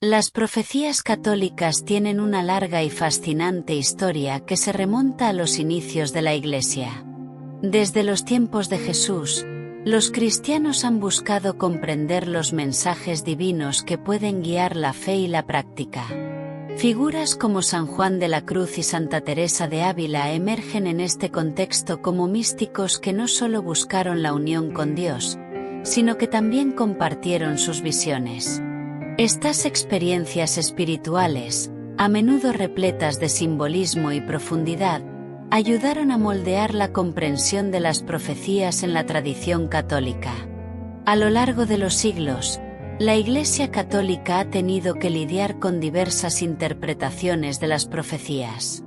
Las profecías católicas tienen una larga y fascinante historia que se remonta a los inicios de la Iglesia. Desde los tiempos de Jesús, los cristianos han buscado comprender los mensajes divinos que pueden guiar la fe y la práctica. Figuras como San Juan de la Cruz y Santa Teresa de Ávila emergen en este contexto como místicos que no solo buscaron la unión con Dios, sino que también compartieron sus visiones. Estas experiencias espirituales, a menudo repletas de simbolismo y profundidad, ayudaron a moldear la comprensión de las profecías en la tradición católica. A lo largo de los siglos, la Iglesia católica ha tenido que lidiar con diversas interpretaciones de las profecías.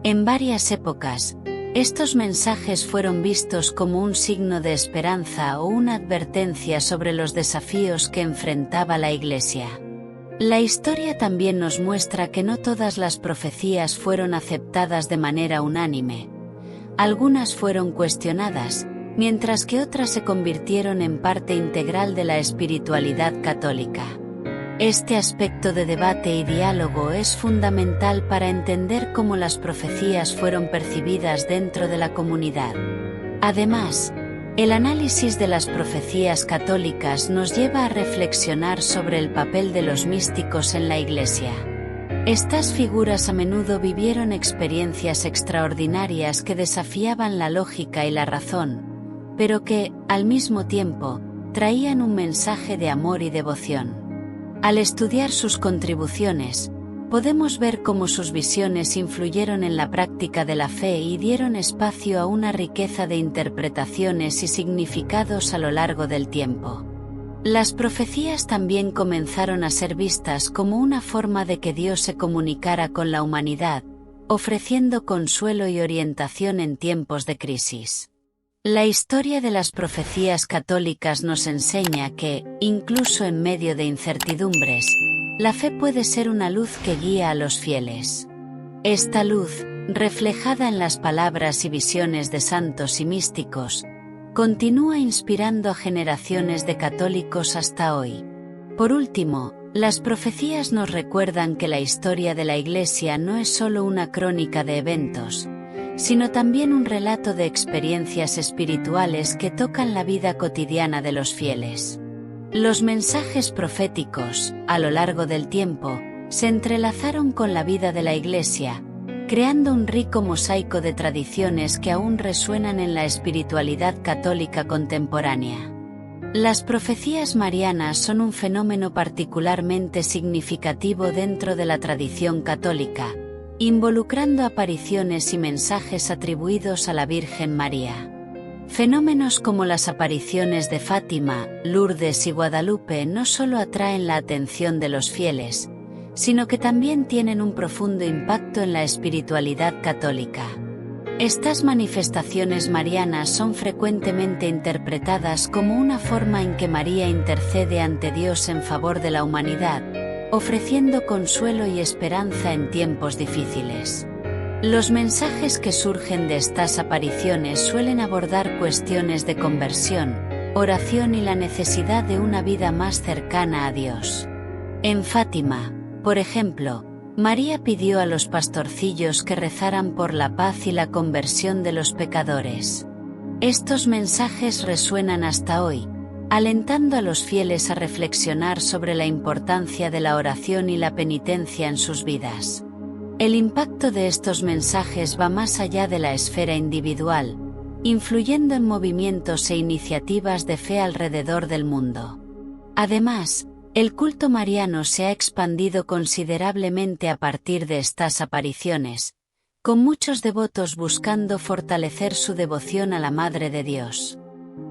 En varias épocas, estos mensajes fueron vistos como un signo de esperanza o una advertencia sobre los desafíos que enfrentaba la Iglesia. La historia también nos muestra que no todas las profecías fueron aceptadas de manera unánime. Algunas fueron cuestionadas, mientras que otras se convirtieron en parte integral de la espiritualidad católica. Este aspecto de debate y diálogo es fundamental para entender cómo las profecías fueron percibidas dentro de la comunidad. Además, el análisis de las profecías católicas nos lleva a reflexionar sobre el papel de los místicos en la Iglesia. Estas figuras a menudo vivieron experiencias extraordinarias que desafiaban la lógica y la razón, pero que, al mismo tiempo, traían un mensaje de amor y devoción. Al estudiar sus contribuciones, podemos ver cómo sus visiones influyeron en la práctica de la fe y dieron espacio a una riqueza de interpretaciones y significados a lo largo del tiempo. Las profecías también comenzaron a ser vistas como una forma de que Dios se comunicara con la humanidad, ofreciendo consuelo y orientación en tiempos de crisis. La historia de las profecías católicas nos enseña que, incluso en medio de incertidumbres, la fe puede ser una luz que guía a los fieles. Esta luz, reflejada en las palabras y visiones de santos y místicos, continúa inspirando a generaciones de católicos hasta hoy. Por último, las profecías nos recuerdan que la historia de la Iglesia no es solo una crónica de eventos, sino también un relato de experiencias espirituales que tocan la vida cotidiana de los fieles. Los mensajes proféticos, a lo largo del tiempo, se entrelazaron con la vida de la Iglesia, creando un rico mosaico de tradiciones que aún resuenan en la espiritualidad católica contemporánea. Las profecías marianas son un fenómeno particularmente significativo dentro de la tradición católica, involucrando apariciones y mensajes atribuidos a la Virgen María. Fenómenos como las apariciones de Fátima, Lourdes y Guadalupe no solo atraen la atención de los fieles, sino que también tienen un profundo impacto en la espiritualidad católica. Estas manifestaciones marianas son frecuentemente interpretadas como una forma en que María intercede ante Dios en favor de la humanidad, ofreciendo consuelo y esperanza en tiempos difíciles. Los mensajes que surgen de estas apariciones suelen abordar cuestiones de conversión, oración y la necesidad de una vida más cercana a Dios. En Fátima, por ejemplo, María pidió a los pastorcillos que rezaran por la paz y la conversión de los pecadores. Estos mensajes resuenan hasta hoy, alentando a los fieles a reflexionar sobre la importancia de la oración y la penitencia en sus vidas. El impacto de estos mensajes va más allá de la esfera individual, influyendo en movimientos e iniciativas de fe alrededor del mundo. Además, el culto mariano se ha expandido considerablemente a partir de estas apariciones, con muchos devotos buscando fortalecer su devoción a la Madre de Dios.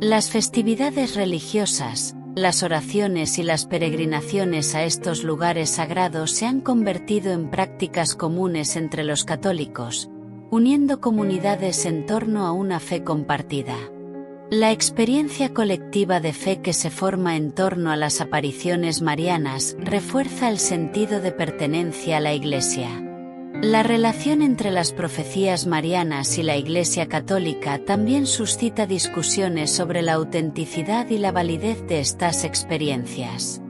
Las festividades religiosas, las oraciones y las peregrinaciones a estos lugares sagrados se han convertido en prácticas comunes entre los católicos, uniendo comunidades en torno a una fe compartida. La experiencia colectiva de fe que se forma en torno a las apariciones marianas refuerza el sentido de pertenencia a la Iglesia. La relación entre las profecías marianas y la Iglesia católica también suscita discusiones sobre la autenticidad y la validez de estas experiencias.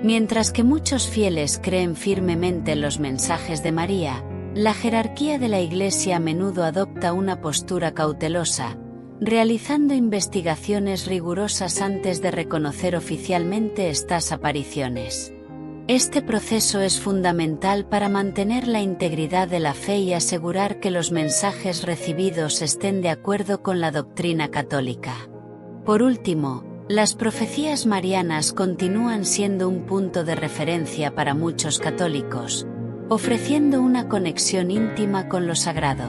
Mientras que muchos fieles creen firmemente en los mensajes de María, la jerarquía de la Iglesia a menudo adopta una postura cautelosa, realizando investigaciones rigurosas antes de reconocer oficialmente estas apariciones. Este proceso es fundamental para mantener la integridad de la fe y asegurar que los mensajes recibidos estén de acuerdo con la doctrina católica. Por último, las profecías marianas continúan siendo un punto de referencia para muchos católicos, ofreciendo una conexión íntima con lo sagrado.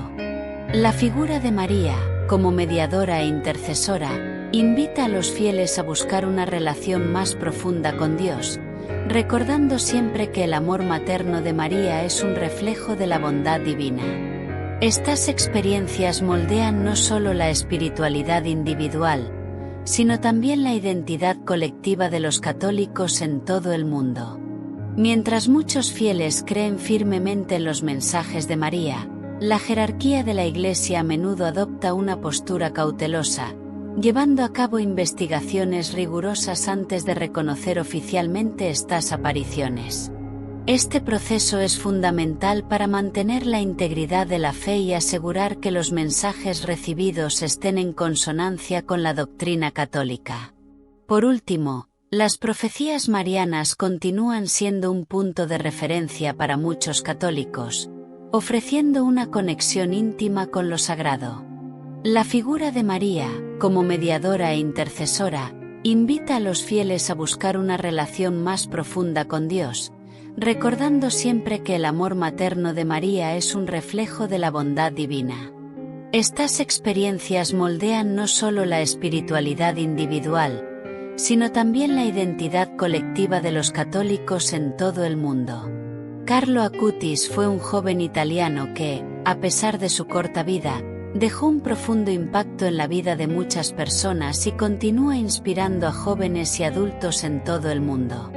La figura de María, como mediadora e intercesora, invita a los fieles a buscar una relación más profunda con Dios, recordando siempre que el amor materno de María es un reflejo de la bondad divina. Estas experiencias moldean no solo la espiritualidad individual, sino también la identidad colectiva de los católicos en todo el mundo. Mientras muchos fieles creen firmemente en los mensajes de María, la jerarquía de la Iglesia a menudo adopta una postura cautelosa, llevando a cabo investigaciones rigurosas antes de reconocer oficialmente estas apariciones. Este proceso es fundamental para mantener la integridad de la fe y asegurar que los mensajes recibidos estén en consonancia con la doctrina católica. Por último, las profecías marianas continúan siendo un punto de referencia para muchos católicos, ofreciendo una conexión íntima con lo sagrado. La figura de María, como mediadora e intercesora, invita a los fieles a buscar una relación más profunda con Dios, recordando siempre que el amor materno de María es un reflejo de la bondad divina. Estas experiencias moldean no solo la espiritualidad individual, sino también la identidad colectiva de los católicos en todo el mundo. Carlo Acutis fue un joven italiano que, a pesar de su corta vida, dejó un profundo impacto en la vida de muchas personas y continúa inspirando a jóvenes y adultos en todo el mundo.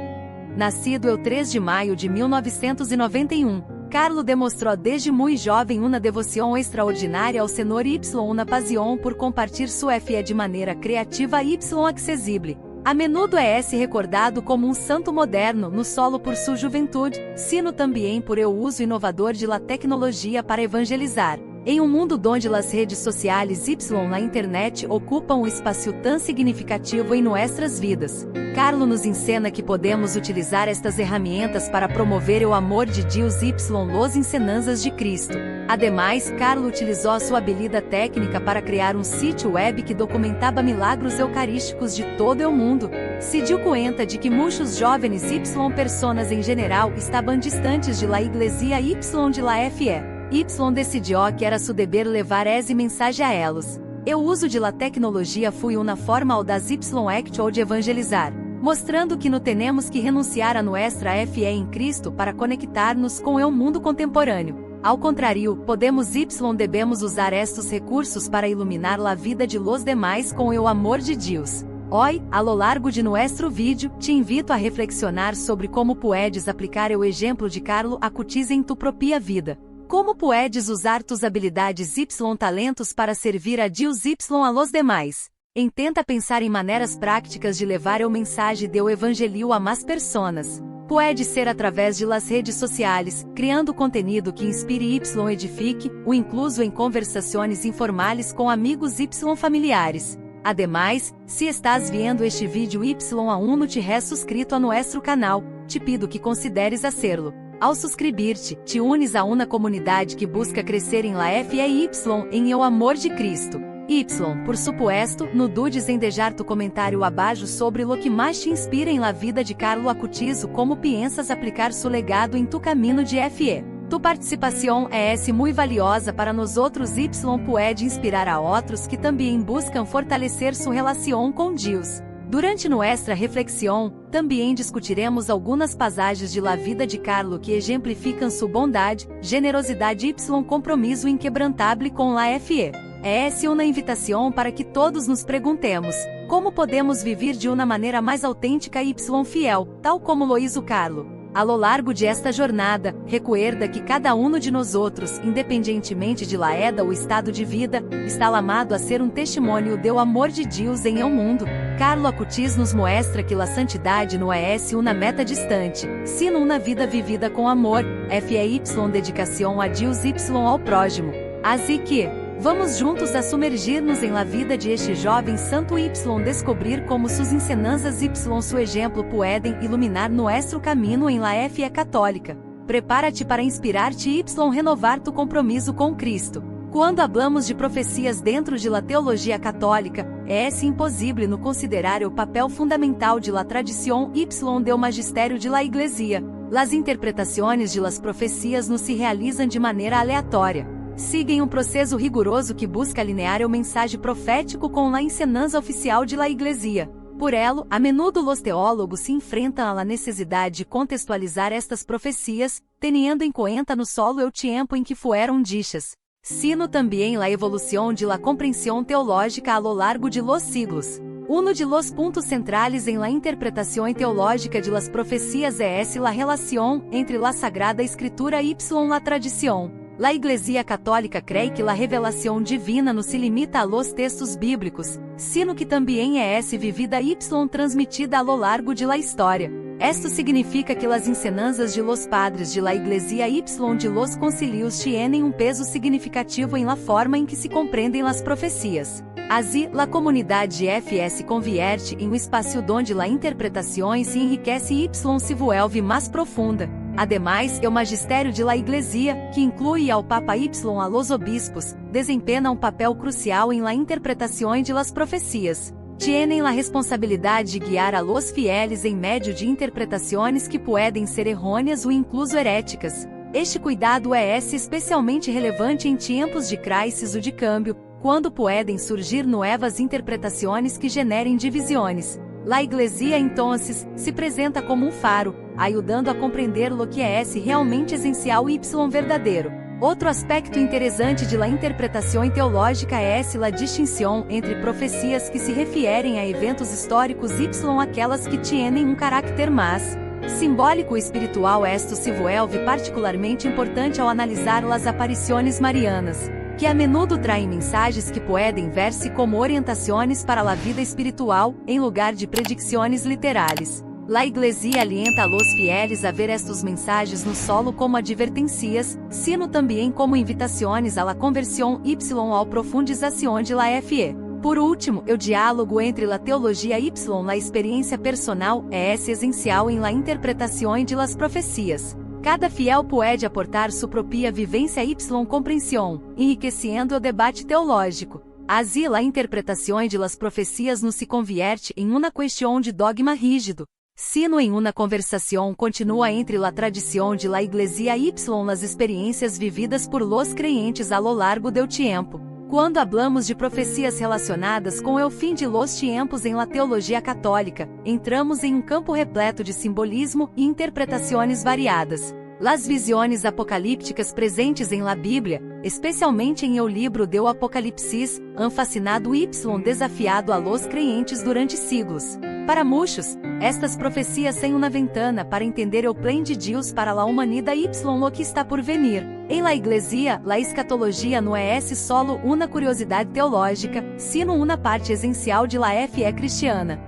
Nascido el 3 de maio de 1991, Carlo demonstrou desde muito jovem uma devoção extraordinária ao Senhor y una pasión por compartir sua fé de maneira criativa y accessível. A menudo é recordado como um santo moderno no solo por sua juventude, sino também por el uso inovador de la tecnologia para evangelizar. Em um mundo onde as redes sociais y na internet ocupam um espaço tão significativo em nossas vidas, Carlo nos ensina que podemos utilizar estas ferramentas para promover o amor de Deus y los ensinanças de Cristo. Ademais, Carlo utilizou sua habilidade técnica para criar um sítio web que documentava milagros eucarísticos de todo o mundo. Se deu conta de que muitos jovens y personas em geral estavam distantes de la iglesia y de la fe. Y decidiu que era su deber levar essa mensagem a elas. O uso de la tecnologia foi uma forma audaz y actual de evangelizar, mostrando que não temos que renunciar a nossa fé em Cristo para conectar-nos com o mundo contemporâneo. Ao contrário, podemos y devemos usar estes recursos para iluminar a vida de los demais com o amor de Deus. Hoy, a lo largo de nuestro vídeo, te invito a reflexionar sobre como puedes aplicar o exemplo de Carlo Acutis em tu própria vida. Como puedes usar tus habilidades y talentos para servir a Deus y a los demais? Intenta pensar em maneiras práticas de levar o mensagem do evangelho a mais pessoas. Pode ser através de las redes sociais, criando conteúdo que inspire y edifique, ou incluso em conversações informais com amigos y familiares. Ademais, se estás vendo este vídeo y aún não te has suscrito a nosso canal, te pido que consideres hacerlo. Ao suscribir-te, te unes a uma comunidade que busca crescer em la fé y em o amor de Cristo. Y, por supuesto, no dudes em deixar tu comentário abaixo sobre lo que mais te inspira em la vida de Carlo Acutis, como piensas aplicar su legado em tu caminho de fé. Tu participação é muito valiosa para nós outros y pode inspirar a outros que também buscam fortalecer sua relação com Deus. Durante nossa reflexão, também discutiremos algumas passagens de la vida de Carlo que exemplificam sua bondade, generosidade y compromisso inquebrantável com la fé. É uma invitação para que todos nos perguntemos, como podemos viver de uma maneira mais autêntica y fiel, tal como lo hizo Carlo. A lo largo de esta jornada, recuerda que cada um de nós outros, independentemente de laeda ou estado de vida, está chamado a ser um testemunho do amor de Deus em el mundo. Carlo Acutis nos mostra que la santidade não é uma meta distante, sino uma vida vivida com amor, FEY dedicação a Deus y ao prójimo. Assim que, vamos juntos a sumergir-nos em la vida de este jovem santo y descobrir como suas ensinanças y su exemplo podem iluminar nuestro caminho em la fé católica. Prepara-te para inspirar-te y renovar tu compromisso com Cristo. Quando hablamos de profecias dentro de la teologia católica, é impossível não considerar o papel fundamental de la tradição y do magistério de la Iglesia. Las interpretações de las profecias não se realizam de maneira aleatória. Seguem um processo rigoroso que busca alinear o mensagem profético com la ensinança oficial de la Iglesia. Por elo, a menudo los teólogos se enfrentam à necessidade de contextualizar estas profecias, tendo em conta no solo o tempo em que foram dichas, sino também la evolução de la compreensão teológica a lo largo de los siglos. Uno de los puntos centrales en la interpretación teológica de las profecias es la relación entre la Sagrada Escritura y la tradición. La Iglesia Católica cree que la revelación divina no se limita a los textos bíblicos, sino que também vivida y transmitida a lo largo de la história. Esto significa que las ensinanças de los padres de la Iglesia y de los concilios tienen un peso significativo en la forma en que se compreendem las profecias. Assim, la comunidade FE se convierte em um espaço onde la interpretação se enriquece y se vuelve mais profunda. Ademais, o magistério de la Iglesia, que inclui ao Papa y a los obispos, desempenha um papel crucial em la interpretação de las profecias. Tienen la responsabilidade de guiar a los fieles em meio de interpretações que podem ser errôneas ou incluso heréticas. Este cuidado é especialmente relevante em tempos de crises ou de câmbio, quando podem surgir novas interpretações que generem divisões. La Iglesia entonces se apresenta como um faro, ajudando a compreender lo que é realmente essencial y verdadeiro. Outro aspecto interessante de la interpretação teológica é la distinção entre profecias que se referem a eventos históricos y aquelas que têm um caráter mais simbólico e espiritual. Esto se vuelve particularmente importante ao analisar las aparições marianas, que a menudo traem mensagens que podem ver-se como orientações para a vida espiritual, em lugar de predicções literais. La Iglesia alienta a los fieles a ver estes mensagens no solo como advertências, sino também como invitações à la conversão y ao profundização de la fé. Por último, o diálogo entre la teologia y la experiência personal é essencial em la interpretação de las profecias. Cada fiel pode aportar sua própria vivência y compreensão, enriquecendo o debate teológico. Assim, a interpretação de las profecias não se convierte em uma questão de dogma rígido, sino em uma conversação contínua entre la tradição de la Iglesia y las experiências vividas por los creyentes a lo largo del tiempo. Quando hablamos de profecias relacionadas com o fim de los tiempos em la teologia católica, entramos em um campo repleto de simbolismo e interpretações variadas. Las visiones apocalípticas presentes em la Bíblia, especialmente em o livro do Apocalipsis, han fascinado y desafiado a los creyentes durante siglos. Para muitos, estas profecias são uma ventana para entender o plano de Deus para a humanidade y lo que está por venir. Em la Iglesia, la escatologia não é solo uma curiosidade teológica, sino uma parte essencial de la fé cristiana.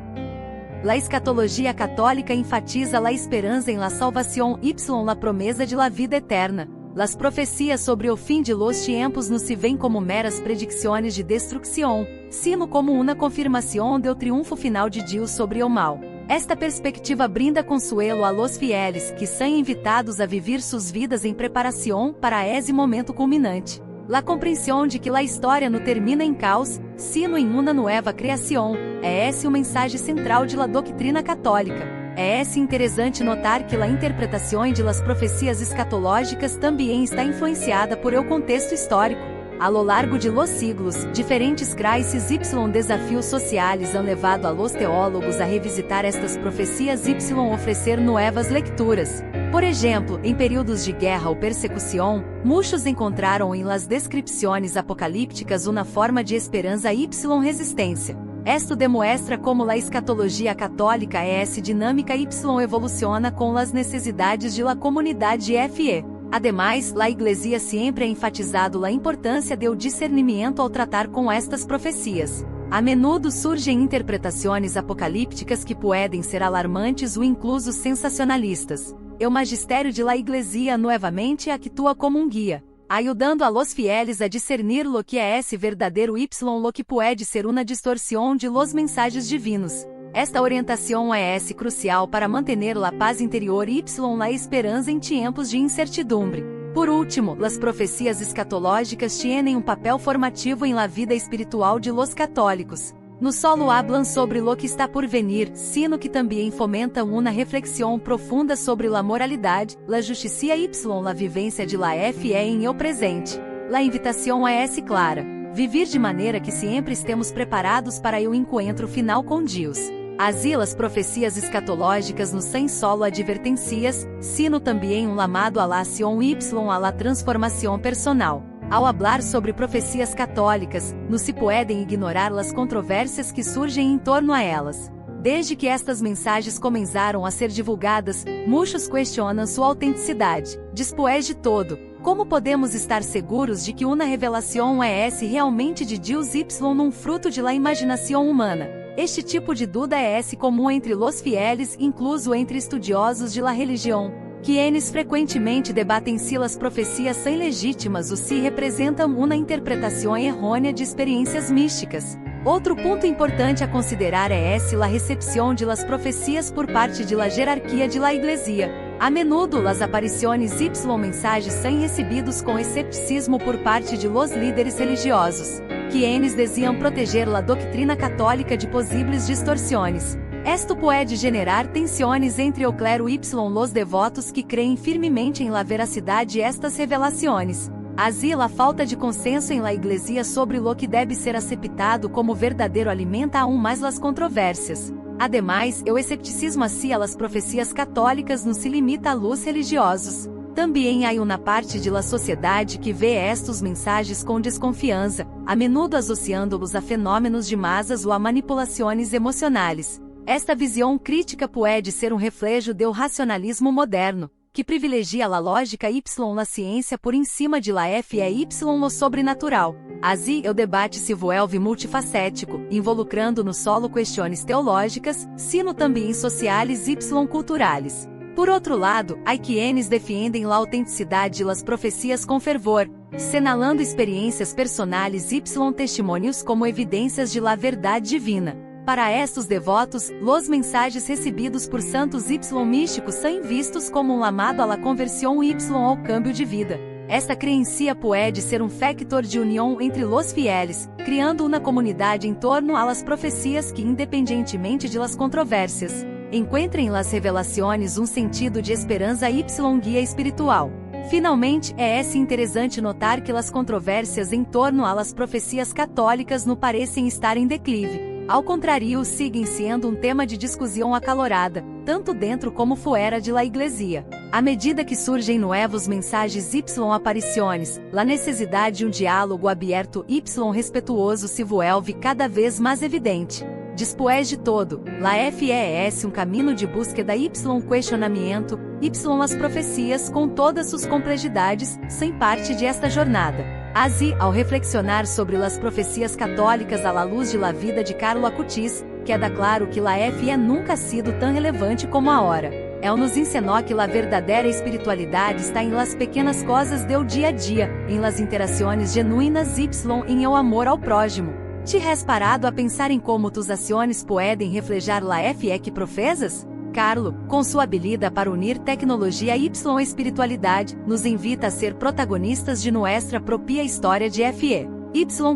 La escatologia católica enfatiza la esperança em la salvação y la promesa de la vida eterna. Las profecias sobre o fim de los tiempos não se veem como meras predicções de destruição, sino como uma confirmação do triunfo final de Deus sobre o mal. Esta perspectiva brinda consuelo a los fieles que são invitados a viver suas vidas em preparação para esse momento culminante. La compreensão de que la história não termina em caos, sino em uma nova criação, é esse o mensagem central de la doutrina católica. É interessante notar que a interpretação de las profecias escatológicas também está influenciada por o contexto histórico. A lo largo de los siglos, diferentes crises y desafios sociais han levado a los teólogos a revisitar estas profecias y oferecer novas lecturas. Por exemplo, em períodos de guerra ou persecução, muitos encontraram em las descrições apocalípticas uma forma de esperança y resistência. Esto demonstra como a escatologia católica é dinâmica y evoluciona com as necessidades de la comunidade FE. Ademais, la Iglesia sempre ha enfatizado a importância do discernimento ao tratar com estas profecias. A menudo surgem interpretações apocalípticas que podem ser alarmantes ou incluso sensacionalistas. O magistério de la Iglesia novamente actúa como um guia, ajudando a los fieles a discernir lo que é esse verdadeiro y lo que pode ser uma distorção de los mensagens divinos. Esta orientação é crucial para manter a paz interior y la esperança em tempos de incertidumbre. Por último, as profecias escatológicas têm um papel formativo em la vida espiritual de los católicos. No solo hablan sobre lo que está por venir, sino que também fomentam uma reflexão profunda sobre la moralidade, la justicia y la vivência de la fé em el presente. La invitação é clara: viver de maneira que sempre estemos preparados para o encontro final com Deus. Así las profecias escatológicas nos são solo advertencias, sino também um lamado a la acción y a la transformação personal. Ao hablar sobre profecias católicas, não se podem ignorar as controvérsias que surgem em torno a elas. Desde que estas mensagens começaram a ser divulgadas, muitos questionam sua autenticidade. Después de todo, como podemos estar seguros de que uma revelação é realmente de Deus y num fruto de la imaginação humana? Este tipo de dúvida é comum entre los fieles, incluso entre estudiosos de la religião, que eles frequentemente debatem se as profecias são legítimas ou se representam uma interpretação errônea de experiências místicas. Outro ponto importante a considerar é a recepção de las profecias por parte de la jerarquia de la Iglesia. A menudo as aparições y mensagens são recebidos com escepticismo por parte de los líderes religiosos, que eles desejam proteger la doutrina católica de possíveis distorções. Esto pode generar tensões entre o clero y los devotos que creem firmemente em la veracidade estas revelações. Así a falta de consenso em la Iglesia sobre lo que deve ser aceptado como verdadeiro alimenta aún mais las controvérsias. Ademais, o escepticismo hacia las profecias católicas não se limita a los religiosos. Também há uma parte de la sociedade que vê estes mensagens com desconfiança, a menudo associando-los a fenômenos de massas ou a manipulações emocionais. Esta visão crítica pode ser um reflexo do racionalismo moderno, que privilegia a lógica y la ciência por em cima de la fé y lo sobrenatural. Assim, o debate se vuelve multifacético, involucrando não solo questões teológicas, sino também sociais y culturais. Por outro lado, há quienes defendem a autenticidade de las profecias com fervor, senalando experiências personais y testemunhos como evidências de la verdade divina. Para estes devotos, los mensagens recebidos por santos y místicos são vistos como um lamado à la conversão y ao câmbio de vida. Esta crença pode ser um factor de união entre los fieles, criando uma comunidade em torno a las profecias que, independentemente de las controvérsias, encontrem las revelações um sentido de esperança y guia espiritual. Finalmente, é interessante notar que as controvérsias em torno a las profecias católicas não parecem estar em declive. Ao contrário, seguem sendo um tema de discussão acalorada, tanto dentro como fora de la Iglesia. À medida que surgem novas mensagens y aparições, a necessidade de um diálogo aberto y respetuoso se vuelve cada vez mais evidente. Después de todo, la fé é um caminho de búsqueda y questionamento, y as profecias com todas suas complexidades, são parte de esta jornada. Assim, ao reflexionar sobre as profecias católicas à la luz de la vida de Carlo Acutis, queda claro que la fé nunca ha sido tão relevante como agora. Ele nos ensinou que a verdadeira espiritualidade está em las pequenas coisas do dia a dia, em las interações genuínas y em el amor ao prójimo. Te has parado a pensar em como tus ações podem reflejar la fé que profesas? Carlo, com sua habilidade para unir tecnologia y espiritualidade, nos invita a ser protagonistas de nossa própria história de fé.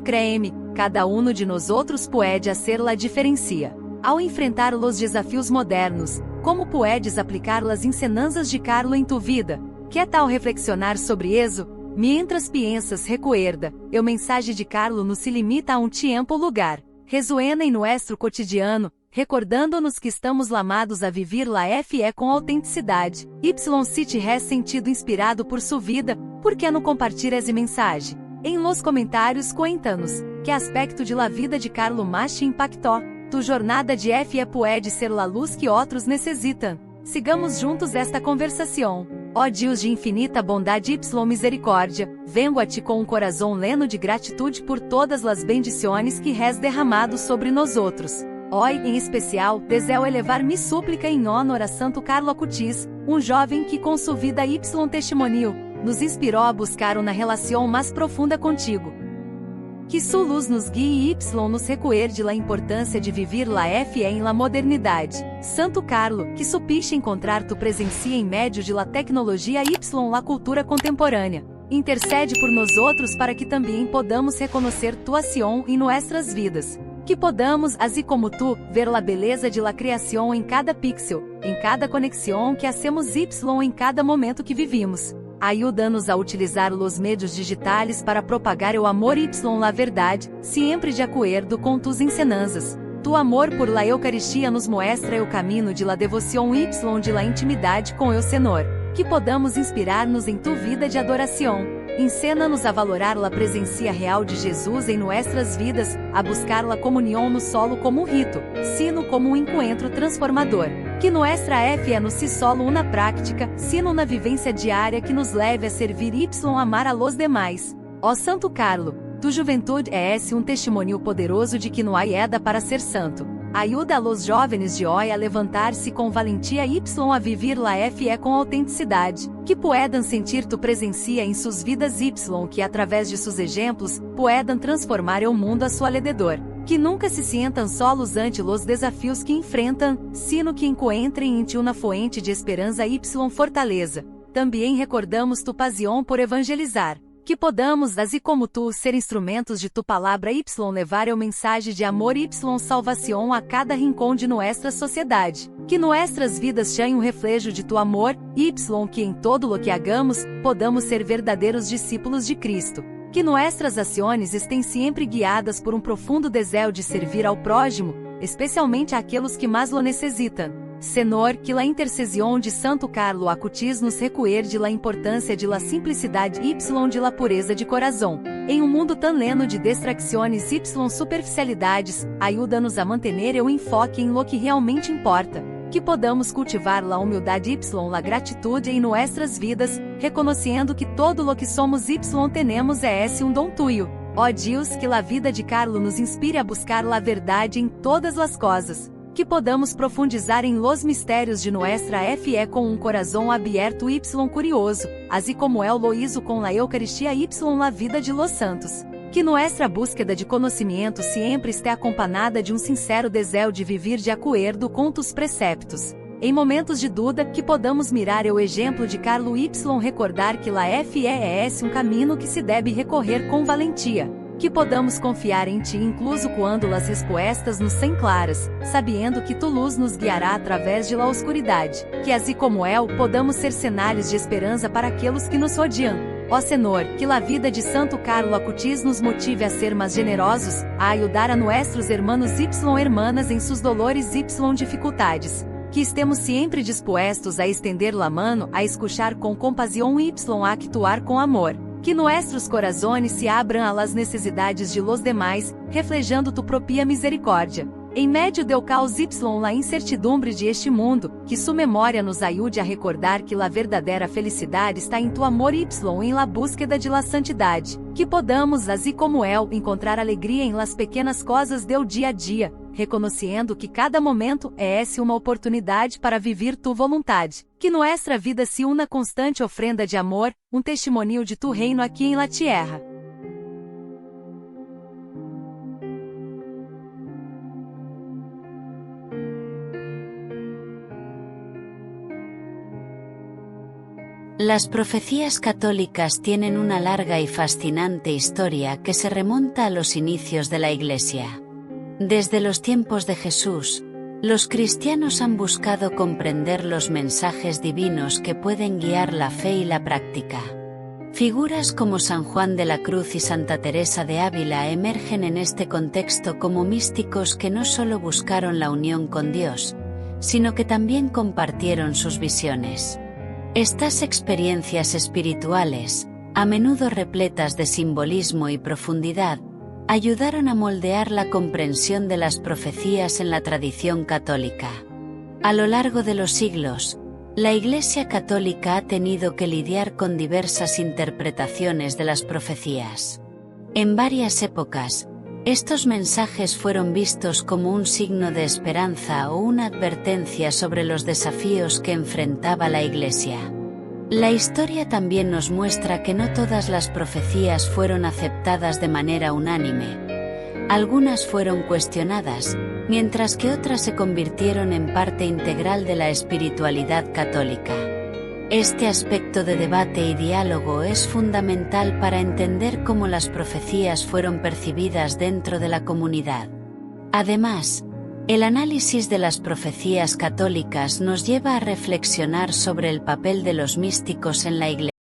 Créeme, cada um de nós outros pode hacer la diferencia. Ao enfrentar os desafios modernos, como puedes aplicar as ensinanças de Carlo em tu vida? Que tal reflexionar sobre isso? Mientras piensas, recuerda, o mensagem de Carlo não se limita a um tempo ou lugar. Resuena em nosso cotidiano, recordando-nos que estamos lamados a viver la fé com autenticidade. Se te has sentido inspirado por sua vida, por que não compartilhas essa mensagem? Em los comentários cuéntanos, que aspecto de la vida de Carlo mais te impactou? Tu jornada de fé pode ser la luz que outros necessitam. Sigamos juntos esta conversação. Ó Deus de infinita bondade y misericórdia, vengo a ti com um coração leno de gratitude por todas as bendições que has derramado sobre nós outros. Hoy, em especial, desejo elevar mi súplica em honor a Santo Carlo Acutis, um jovem que com sua vida y testemunio, nos inspirou a buscar uma relação mais profunda contigo. Que sua luz nos guie y nos recuerde la importância de viver la fé em la modernidade. Santo Carlo, que supiste encontrar tu presencia em meio de la tecnologia y la cultura contemporânea. Intercede por nós outros para que também podamos reconhecer tua ação em nossas vidas. Que podamos, assim como tu, ver la beleza de la criação em cada pixel, em cada conexão que hacemos y em cada momento que vivimos. Ajuda-nos a utilizar os meios digitais para propagar o amor y la verdade, sempre de acordo com tus ensinanças. Tu amor por la Eucaristia nos mostra o caminho de la devoção y de la intimidade com o Senhor. Que podamos inspirar-nos em tu vida de adoração. Ensina-nos a valorar la presença real de Jesus em nossas vidas, a buscar la comunhão no solo como um rito, sino como um encontro transformador. Que nossa fé no si solo uma prática, sino uma vivência diária que nos leve a servir y amar a los demais. Ó Santo Carlo, tu juventude é um testemunho poderoso de que não há eda para ser santo. Ajuda a los jovens de hoje a levantar-se com valentia y a viver la fé com autenticidade, que puedan sentir tu presença em suas vidas y que através de seus exemplos, puedan transformar o mundo a seu alrededor. Que nunca se sientam solos ante os desafios que enfrentam, sino que encontrem em ti uma fonte de esperança y fortaleza. Também recordamos tu pasión por evangelizar. Que podamos, assim como tu, ser instrumentos de tu palavra y levar o mensagem de amor y salvação a cada rincão de nossa sociedade. Que nossas vidas tenham um reflejo de tu amor, y que em todo o que hagamos, podamos ser verdadeiros discípulos de Cristo. Que nossas ações estén sempre guiadas por um profundo desejo de servir ao prójimo, especialmente àqueles que mais lo necessitam. Senhor, que la intercessão de Santo Carlo Acutis nos recuerde la importância de la simplicidade y de la pureza de coração. Em um mundo tão leno de distracções y superficialidades, ajuda-nos a manter o enfoque em lo que realmente importa. Que podamos cultivar la humildade y la gratitude em nossas vidas, reconhecendo que todo lo que somos y tenemos é um dom tuyo. Ó Deus, que la vida de Carlo nos inspire a buscar la verdade em todas as coisas. Que podamos profundizar em los mistérios de nossa fé com um coração aberto y curioso, assim como lo hizo com la Eucaristia y la vida de los santos. Que nossa búsqueda de conhecimento sempre esteja acompanhada de um sincero desejo de viver de acordo com tus preceptos. Em momentos de dúvida, que podamos mirar o exemplo de Carlo y recordar que la fé é um caminho que se deve recorrer com valentia. Que podamos confiar em ti incluso quando as respostas nos são claras, sabendo que tu luz nos guiará através de la oscuridade. Que assim como podamos ser cenários de esperança para aqueles que nos rodeam. Ó Senhor, que la vida de Santo Carlo Acutis nos motive a ser mais generosos, a ajudar a nossos hermanos y hermanas em seus dolores y dificuldades. Que estemos sempre dispostos a estender la mano, a escuchar com compaixão y a actuar com amor. Que nossos corazones se abram a las necessidades de los demais, reflejando tu propia misericórdia. Em meio do caos y la incertidumbre de este mundo, que sua memória nos ajude a recordar que la verdadeira felicidade está em tu amor y em la búsqueda de la santidade. Que podamos, assim como encontrar alegria em las pequenas coisas do dia a dia, reconhecendo que cada momento é uma oportunidade para viver tu vontade. Que nossa vida se una constante ofrenda de amor, um testemunho de tu reino aqui em la tierra. Las profecías católicas tienen una larga y fascinante historia que se remonta a los inicios de la Iglesia. Desde los tiempos de Jesús, los cristianos han buscado comprender los mensajes divinos que pueden guiar la fe y la práctica. Figuras como San Juan de la Cruz y Santa Teresa de Ávila emergen en este contexto como místicos que no solo buscaron la unión con Dios, sino que también compartieron sus visiones. Estas experiencias espirituales, a menudo repletas de simbolismo y profundidad, ayudaron a moldear la comprensión de las profecías en la tradición católica. A lo largo de los siglos, La Iglesia Católica ha tenido que lidiar con diversas interpretaciones de las profecías. En varias épocas, estos mensajes fueron vistos como un signo de esperanza o una advertencia sobre los desafíos que enfrentaba la Iglesia. La historia también nos muestra que no todas las profecías fueron aceptadas de manera unánime. Algunas fueron cuestionadas, mientras que otras se convirtieron en parte integral de la espiritualidad católica. Este aspecto de debate y diálogo es fundamental para entender cómo las profecías fueron percibidas dentro de la comunidad. Además, el análisis de las profecías católicas nos lleva a reflexionar sobre el papel de los místicos en la Iglesia.